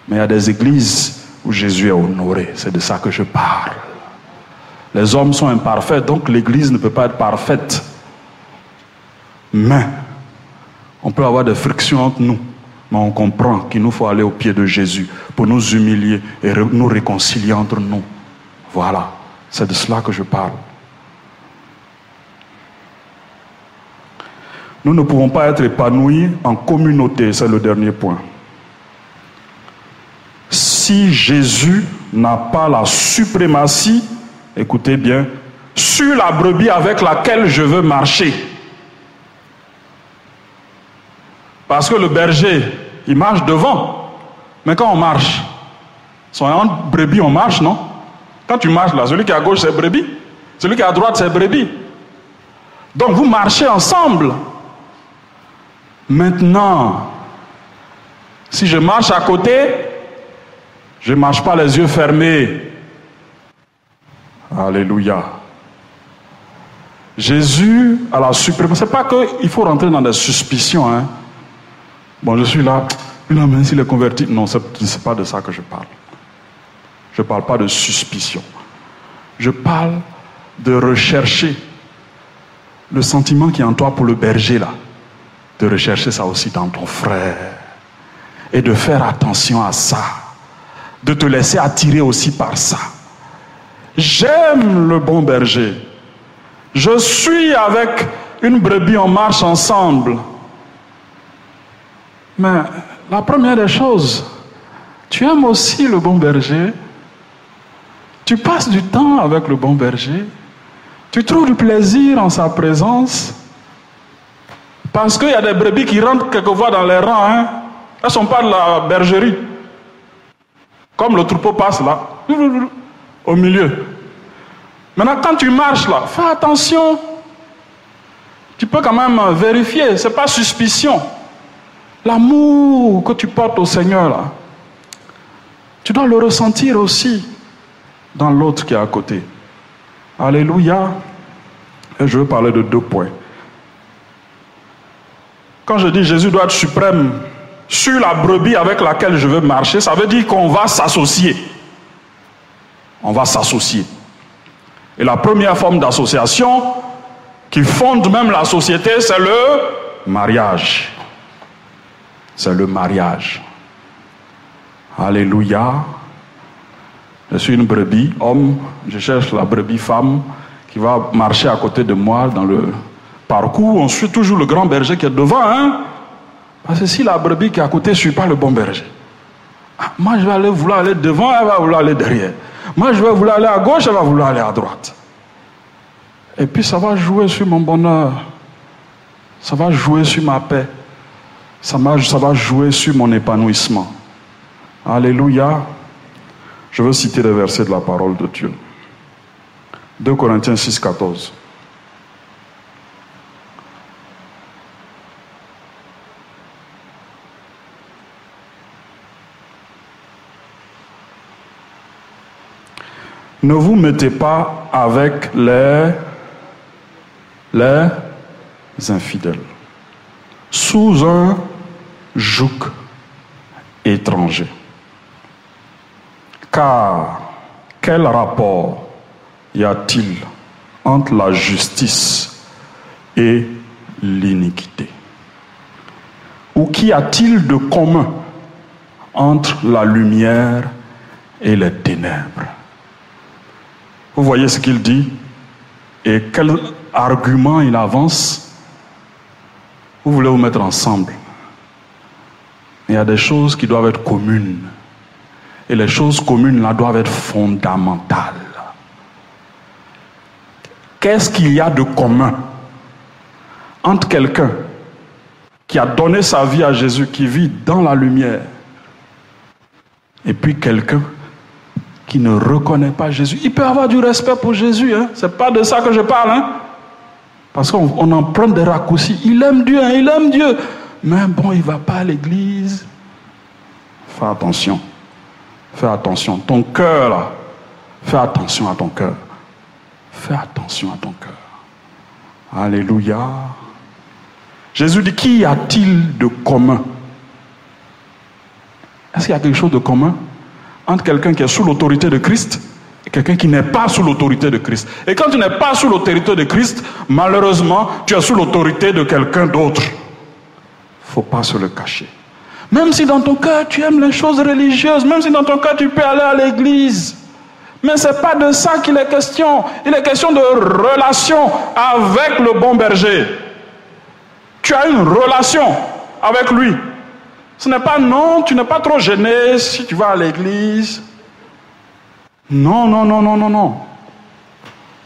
Mais il y a des églises où Jésus est honoré. C'est de ça que je parle. Les hommes sont imparfaits, donc l'église ne peut pas être parfaite. Mais on peut avoir des frictions entre nous. Mais on comprend qu'il nous faut aller au pied de Jésus pour nous humilier et nous réconcilier entre nous. Voilà, c'est de cela que je parle. Nous ne pouvons pas être épanouis en communauté, c'est le dernier point. Si Jésus n'a pas la suprématie, écoutez bien, sur la brebis avec laquelle je veux marcher. Parce que le berger, il marche devant. Mais quand on marche, en brebis, on marche, non? Quand tu marches là, celui qui est à gauche, c'est brebis. Celui qui est à droite, c'est brebis. Donc vous marchez ensemble. Maintenant, si je marche à côté, je ne marche pas les yeux fermés. Alléluia. Jésus a la suprématie. Ce n'est pas qu'il faut rentrer dans des suspicions. Hein. Bon, je suis là, même s'il est converti. Non, ce n'est pas de ça que je parle. Je ne parle pas de suspicion. Je parle de rechercher le sentiment qui est en toi pour le berger là. De rechercher ça aussi dans ton frère. Et de faire attention à ça. De te laisser attirer aussi par ça. J'aime le bon berger. Je suis avec une brebis, on marche ensemble. Mais la première des choses, tu aimes aussi le bon berger. Tu passes du temps avec le bon berger. Tu trouves du plaisir en sa présence. Parce qu'il y a des brebis qui rentrent quelquefois dans les rangs. Hein. Elles ne sont pas de la bergerie. Comme le troupeau passe là, au milieu. Maintenant, quand tu marches là, fais attention. Tu peux quand même vérifier. Ce n'est pas suspicion. L'amour que tu portes au Seigneur là, tu dois le ressentir aussi dans l'autre qui est à côté. Alléluia. Et je veux parler de 2 points. Quand je dis Jésus doit être suprême sur la brebis avec laquelle je veux marcher, ça veut dire qu'on va s'associer. On va s'associer. Et la première forme d'association qui fonde même la société, c'est le mariage. C'est le mariage. Alléluia. Je suis une brebis, homme, je cherche la brebis femme qui va marcher à côté de moi dans le parcours. On suit toujours le grand berger qui est devant, hein? Parce que si la brebis qui est à côté ne suit pas le bon berger, moi je vais vouloir aller devant, elle va vouloir aller derrière. Moi je vais vouloir aller à gauche, elle va vouloir aller à droite. Et puis ça va jouer sur mon bonheur. Ça va jouer sur ma paix. Ça va jouer sur mon épanouissement. Alléluia. Je veux citer des versets de la parole de Dieu. 2 Corinthiens 6, 14. Ne vous mettez pas avec les infidèles sous un joug étranger. Car quel rapport y a-t-il entre la justice et l'iniquité? Ou qu'y a-t-il de commun entre la lumière et les ténèbres? Vous voyez ce qu'il dit et quel argument il avance. Vous voulez vous mettre ensemble. Il y a des choses qui doivent être communes. Et les choses communes là doivent être fondamentales. Qu'est-ce qu'il y a de commun entre quelqu'un qui a donné sa vie à Jésus, qui vit dans la lumière, et puis quelqu'un qui ne reconnaît pas Jésus? Il peut avoir du respect pour Jésus, hein? C'est pas de ça que je parle, hein? Parce qu'on en prend des raccourcis. Il aime Dieu, hein? Il aime Dieu. Mais bon, il ne va pas à l'église. Fais attention. Fais attention. Ton cœur, là. Fais attention à ton cœur. Fais attention à ton cœur. Alléluia. Jésus dit, qu'y a-t-il de commun? Est-ce qu'il y a quelque chose de commun entre quelqu'un qui est sous l'autorité de Christ et quelqu'un qui n'est pas sous l'autorité de Christ? Et quand tu n'es pas sous l'autorité de Christ, malheureusement, tu es sous l'autorité de quelqu'un d'autre. Il ne faut pas se le cacher. Même si dans ton cœur, tu aimes les choses religieuses, même si dans ton cœur, tu peux aller à l'église. Mais ce n'est pas de ça qu'il est question. Il est question de relation avec le bon berger. Tu as une relation avec lui. Ce n'est pas non, tu n'es pas trop gêné si tu vas à l'église. Non, non, non, non, non, non.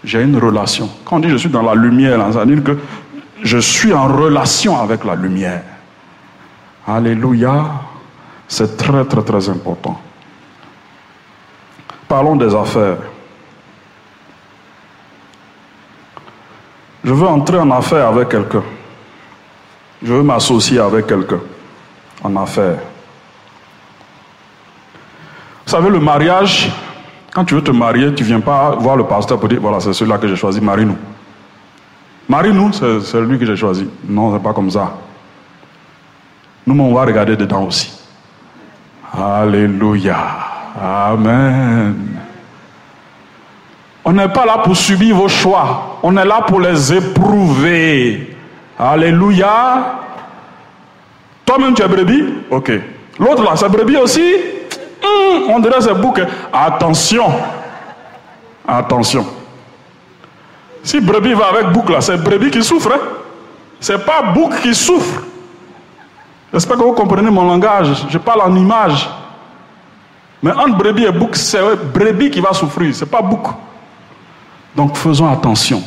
J'ai une relation. Quand on dit je suis dans la lumière, ça veut dire que je suis en relation avec la lumière. Alléluia. C'est très, très, très important. Parlons des affaires. Je veux entrer en affaire avec quelqu'un. Je veux m'associer avec quelqu'un en affaires. Vous savez, le mariage, quand tu veux te marier, tu ne viens pas voir le pasteur pour dire, voilà, c'est celui-là que j'ai choisi, marie-nous. Marie-nous, c'est lui que j'ai choisi. Non, c'est pas comme ça. Nous, on va regarder dedans aussi. Alléluia. Amen. On n'est pas là pour subir vos choix. On est là pour les éprouver. Alléluia. Toi-même, tu es brebis? Ok. L'autre là, c'est brebis aussi? On dirait c'est bouc. Attention. Attention. Si brebis va avec bouc là, c'est brebis qui souffre. Hein? C'est pas bouc qui souffre. J'espère que vous comprenez mon langage. Je parle en image. Mais entre brebis et bouc, c'est brebis qui va souffrir, c'est pas bouc. Donc faisons attention.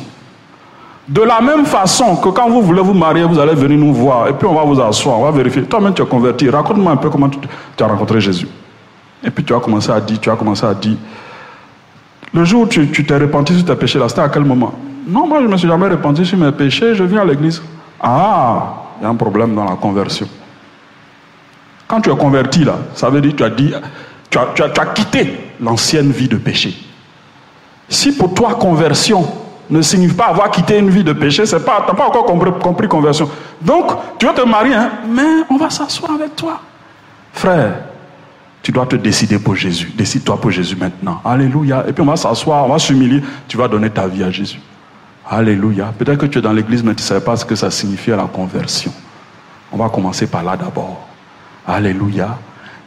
De la même façon que quand vous voulez vous marier, vous allez venir nous voir et puis on va vous asseoir, on va vérifier. Toi-même tu es converti. Raconte-moi un peu comment tu as rencontré Jésus. Et puis tu as commencé à dire. Le jour où tu t'es repenti sur tes péchés, là, c'était à quel moment? Non, moi je ne me suis jamais repenti sur mes péchés, je viens à l'église. Ah, il y a un problème dans la conversion. Quand tu es converti là, ça veut dire que tu as quitté l'ancienne vie de péché. Si pour toi conversion ne signifie pas avoir quitté une vie de péché, tu n'as pas encore compris conversion. Donc, tu veux te marier, hein? Mais on va s'asseoir avec toi. Frère, tu dois te décider pour Jésus. Décide-toi pour Jésus maintenant. Alléluia. Et puis on va s'asseoir, on va s'humilier. Tu vas donner ta vie à Jésus. Alléluia. Peut-être que tu es dans l'église, mais tu ne savais pas ce que ça signifiait la conversion. On va commencer par là d'abord. Alléluia.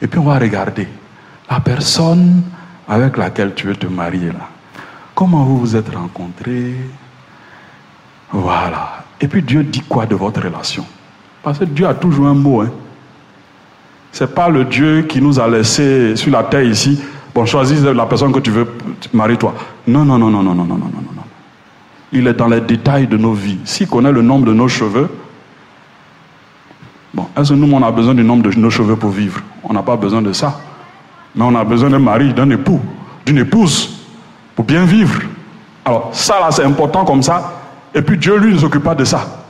Et puis on va regarder la personne avec laquelle tu veux te marier là. Comment vous vous êtes rencontrés? Voilà. Et puis Dieu dit quoi de votre relation? Parce que Dieu a toujours un mot. Hein. Ce n'est pas le Dieu qui nous a laissés sur la terre ici. Bon, choisis la personne que tu veux, marie-toi. Non. Il est dans les détails de nos vies. S'il connaît le nombre de nos cheveux, bon, est-ce que nous, on a besoin du nombre de nos cheveux pour vivre? On n'a pas besoin de ça. Mais on a besoin d'un mari, d'un époux, d'une épouse, pour bien vivre. Alors, ça là, c'est important comme ça. Et puis Dieu, lui, ne s'occupe pas de ça.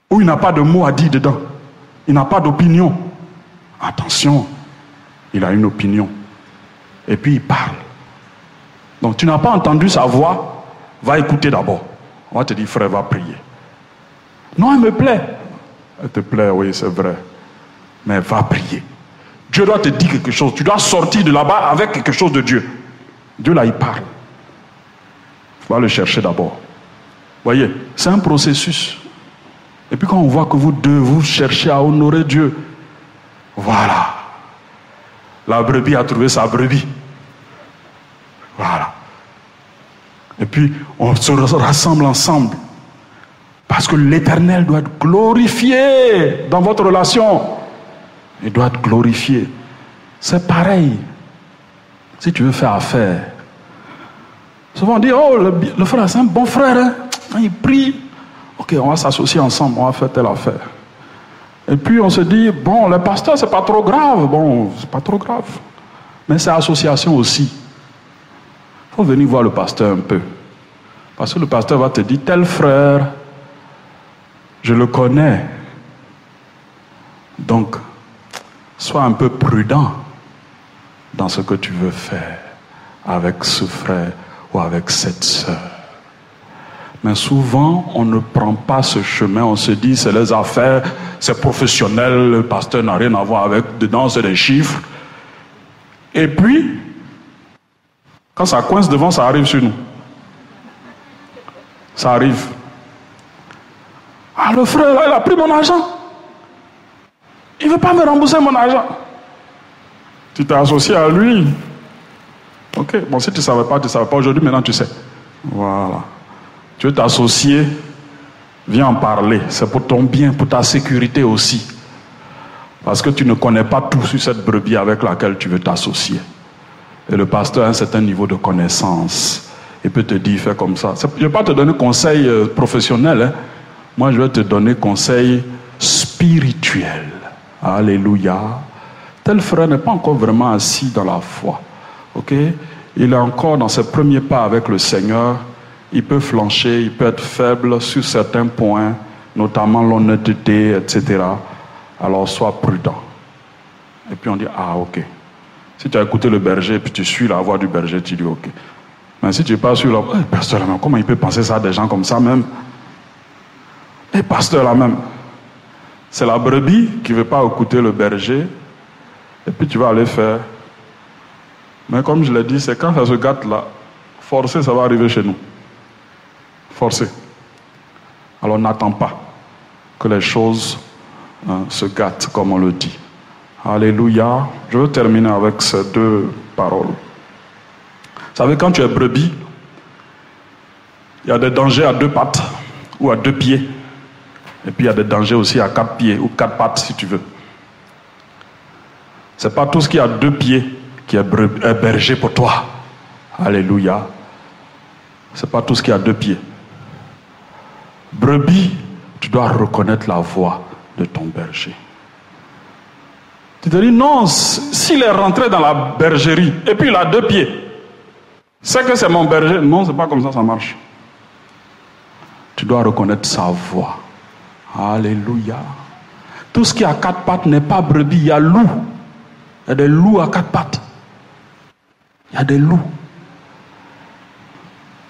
Ou il n'a pas de mot à dire dedans. Il n'a pas d'opinion. Attention, il a une opinion. Et puis il parle. Donc tu n'as pas entendu sa voix, va écouter d'abord. On va te dire, frère, va prier. Non, elle me plaît. Elle te plaît, oui, c'est vrai. Mais va prier. Dieu doit te dire quelque chose. Tu dois sortir de là-bas avec quelque chose de Dieu. Dieu là, il parle. Il faut le chercher d'abord. Voyez, c'est un processus. Et puis quand on voit que vous deux, vous cherchez à honorer Dieu, voilà. La brebis a trouvé sa brebis. Voilà. Et puis, on se rassemble ensemble. Parce que l'Éternel doit être glorifié dans votre relation. Il doit être glorifié. C'est pareil. Si tu veux faire affaire. Souvent on dit, oh, le frère, c'est un bon frère. Hein? Il prie. Ok, on va s'associer ensemble, on va faire telle affaire. Et puis on se dit, bon, le pasteur, c'est pas trop grave. Bon, c'est pas trop grave. Mais c'est association aussi. Il faut venir voir le pasteur un peu. Parce que le pasteur va te dire, tel frère, je le connais. Donc, sois un peu prudent dans ce que tu veux faire avec ce frère ou avec cette sœur. Mais souvent, on ne prend pas ce chemin. On se dit, c'est les affaires, c'est professionnel, le pasteur n'a rien à voir avec. Dedans, c'est des chiffres. Et puis, quand ça coince devant, ça arrive sur nous. Ça arrive. Ah, le frère, là, il a pris mon argent. Il ne veut pas me rembourser mon argent. Tu t'es associé à lui. Ok, bon, si tu ne savais pas aujourd'hui, maintenant tu sais. Voilà. Tu veux t'associer, viens en parler. C'est pour ton bien, pour ta sécurité aussi. Parce que tu ne connais pas tout sur cette brebis avec laquelle tu veux t'associer. Et le pasteur a un certain niveau de connaissance. Il peut te dire, fais comme ça. Je ne vais pas te donner conseil professionnel. Hein. Moi, je vais te donner conseil spirituel. Alléluia. Tel frère n'est pas encore vraiment assis dans la foi. Ok? Il est encore dans ses premiers pas avec le Seigneur. Il peut flancher, il peut être faible sur certains points, notamment l'honnêteté, etc. Alors sois prudent. Et puis on dit, ah ok. Si tu as écouté le berger et puis tu suis la voix du berger, tu dis ok. Mais si tu n'es pas sur la voix, pasteur là même, comment il peut penser ça des gens comme ça même? Et pasteur là même. C'est la brebis qui ne veut pas écouter le berger. Et puis tu vas aller faire. Mais comme je l'ai dit, c'est quand ça se gâte là, forcé, ça va arriver chez nous. Forcé. Alors n'attends pas que les choses se gâtent comme on le dit. Alléluia. Je veux terminer avec ces deux paroles. Vous savez, quand tu es brebis, Il y a des dangers à 2 pattes ou à 2 pieds. Et puis il y a des dangers aussi à 4 pieds ou 4 pattes si tu veux. Ce n'est pas tout ce qui a 2 pieds qui est berger pour toi. Alléluia. Ce n'est pas tout ce qui a 2 pieds. Brebis, tu dois reconnaître la voix de ton berger. Tu te dis, non, s'il est rentré dans la bergerie et puis il a 2 pieds, c'est que c'est mon berger. Non, ce n'est pas comme ça marche. Tu dois reconnaître sa voix. Alléluia. Tout ce qui a 4 pattes n'est pas brebis, il y a loup. Il y a des loups à 4 pattes. Il y a des loups.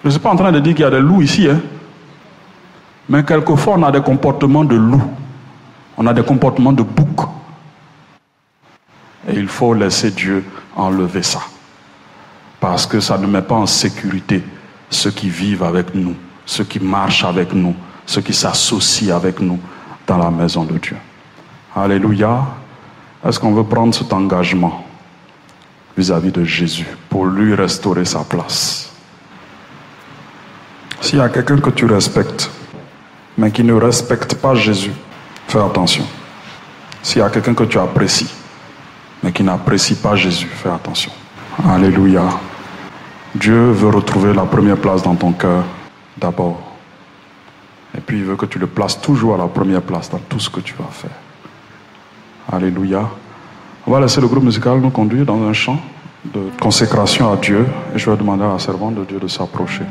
Je ne suis pas en train de dire qu'il y a des loups ici, hein. Mais quelquefois on a des comportements de loup. On a des comportements de bouc. Et il faut laisser Dieu enlever ça. Parce que ça ne met pas en sécurité ceux qui vivent avec nous, ceux qui marchent avec nous, ceux qui s'associent avec nous dans la maison de Dieu. Alléluia. Est-ce qu'on veut prendre cet engagement vis-à-vis de Jésus pour lui restaurer sa place? S'il y a quelqu'un que tu respectes, mais qui ne respecte pas Jésus, fais attention. S'il y a quelqu'un que tu apprécies, mais qui n'apprécie pas Jésus, fais attention. Alléluia. Dieu veut retrouver la première place dans ton cœur d'abord. Et puis il veut que tu le places toujours à la première place dans tout ce que tu vas faire. Alléluia. On va laisser le groupe musical nous conduire dans un chant de consécration à Dieu. Et je vais demander à la servante de Dieu de s'approcher.